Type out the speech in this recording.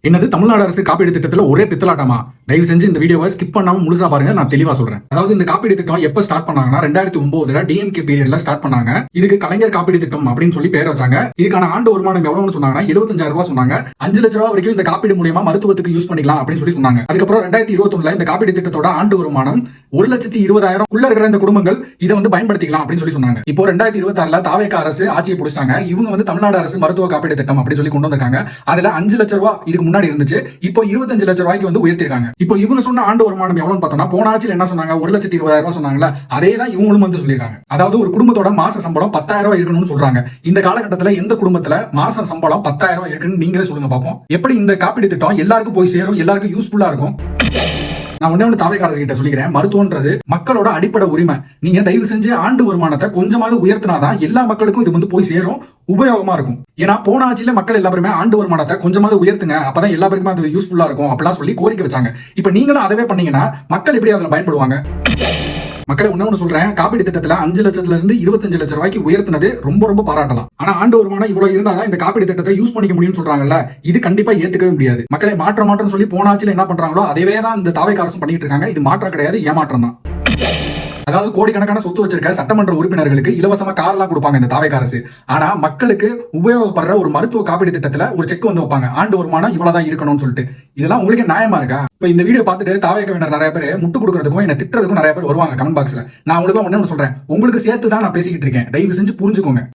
என்னது தமிழ்நாடு அரசு காப்பீடு திட்டத்துல ஒரே பித்தலாட்டமா? தயவு செஞ்சு இந்த வீடியோவை ஸ்கிப் பண்ணாம முழுசா பாருங்க, நான் தெளிவா சொல்றேன். அதாவது இந்த காப்பீடு திட்டம் எப்ப ஸ்டார்ட் பண்ணாங்கன்னா 2009 டிஎம்கே பீரியட்ல ஸ்டார்ட் பண்ணாங்க. இதுக்கு கலைஞர் காப்பீடு திட்டம் அப்படின்னு சொல்லி பேர் வச்சாங்க. இதுக்கான ஆண்டு வருமானம் எவ்வளவுன்னு சொன்னாங்கன்னா 75,000 ரூபாய் சொன்னாங்க. 5 லட்ச ரூபாய் வரைக்கும் இந்த காப்பீடு மூலியமா மருத்துவத்துக்கு யூஸ் பண்ணிக்கலாம் அப்படின்னு சொல்லி சொன்னாங்க. அதுக்கப்புறம் 2021 இந்த காப்பீடு திட்டத்தோட ஆண்டு வருமானம் 1,20,000 உள்ள இருக்கிற இந்த குடும்பங்கள் இதை வந்து பயன்படுத்திக்கலாம் அப்படின்னு சொல்லி சொன்னாங்க. இப்போ 2026 தாவேகா அரசு ஆட்சியை பிடிச்சாங்க. இவங்க வந்து தமிழ்நாடு அரசு மருத்துவ காப்பீடு திட்டம் அப்படின்னு சொல்லி கொண்டு வந்திருக்காங்க. அதுல 5 லட்ச ரூபாய் இதுக்கு முன்னாடி இருந்துச்சு. இப்போ 25 லட்ச ரூபாய்க்கு வந்து உயர்த்திருக்காங்க. இப்போ இவங்க சொன்ன ஆண்டு வருமானம் எவ்வளவுன்னு பார்த்தோம்னா, போன ஆட்சியில் என்ன சொன்னாங்க, 1,20,000 ரூபாய் சொன்னாங்களா, அதே தான் இவங்களும் வந்து சொல்லியிருக்காங்க. அதாவது ஒரு குடும்பத்தோட மாச சம்பளம் 10,000 ரூபாய் இருக்கணும்னு சொல்றாங்க. இந்த காலகட்டத்தில் எந்த குடும்பத்துல மாச சம்பளம் 10,000 ரூபாய் இருக்குன்னு நீங்களே சொல்லுங்க பார்ப்போம். எப்படி இந்த காப்பீடு திட்டம் எல்லாருக்கும் போய் சேரும், எல்லாருக்கும் யூஸ்ஃபுல்லா இருக்கும்? நான் ஒண்ணு தாவேகா அரசு கிட்ட சொல்லிக்கிறேன், மருத்துவன்றது மக்களோட அடிப்படை உரிமை. நீங்க தயவு செஞ்சு ஆண்டு வருமானத்தை கொஞ்சமாவது உயர்த்தினாதான் எல்லா மக்களுக்கும் இது வந்து போய் சேரும், உபயோகமா இருக்கும். ஏன்னா போன ஆட்சியில மக்கள் எல்லாருமே ஆண்டு வருமானத்தை கொஞ்சமாவது உயர்த்துங்க, அப்பதான் எல்லா பேருக்குமே அது யூஸ்ஃபுல்லா இருக்கும் அப்படிலாம் சொல்லி கோரிக்கை வச்சாங்க. இப்ப நீங்களும் அதவே பண்ணீங்கன்னா மக்கள் எப்படி அதுல பயன்படுவாங்க? மக்களை ஒண்ணு சொல்றேன், காப்பீடு திட்டத்துல 5 லட்சத்துல இருந்து 25 லட்சம் ரூபாய்க்கு உயர்த்தினது ரொம்ப ரொம்ப பாராட்டலாம். ஆனா ஆண்டு வருமானம் இவ்வளவு இருந்தாதான் இந்த காப்பீடு திட்டத்தை யூஸ் பண்ணிக்க முடியும்னு சொல்றாங்கல்ல, இது கண்டிப்பா ஏத்துக்கவே முடியாது. மக்களை மாற்றம் சொல்லி போன ஆட்சியில என்ன பண்றாங்களோ அதே தான் இந்த தாவேகா அரசு பண்ணிட்டு இருக்காங்க. இது மாற்றம் கிடையாது, ஏமாற்றம் தான். அதாவது கோடிக்கணக்கான சொத்து வச்சிருக்க சட்டமன்ற உறுப்பினர்களுக்கு இலவசமா கார்லாம் கொடுப்பாங்க இந்த தாவேகா அரசு. ஆனா மக்களுக்கு உபயோகப்படுற ஒரு மருத்துவ காப்பீடு திட்டத்துல ஒரு செக் வந்து வைப்பாங்க, ஆண்டு வருமானம் இவ்வளவுதான் இருக்கணும்னு சொல்லிட்டு. இதெல்லாம் உங்களுக்கு நியாயமா இருக்கா? இப்ப இந்த வீடியோ பார்த்துட்டு தாவேகவினர் நிறைய பேர் முட்டு கொடுக்கறதுக்கும் என்ன திட்டுறதுக்கும் நிறைய பேர் வருவாங்க கமெண்ட் பாக்ஸ்ல. நான் உங்களுக்கு ஒண்ணு சொல்றேன், உங்களுக்கு சேர்த்து தான் நான் பேசிக்கிட்டு இருக்கேன். தயவு செஞ்சு புரிஞ்சுக்கோங்க.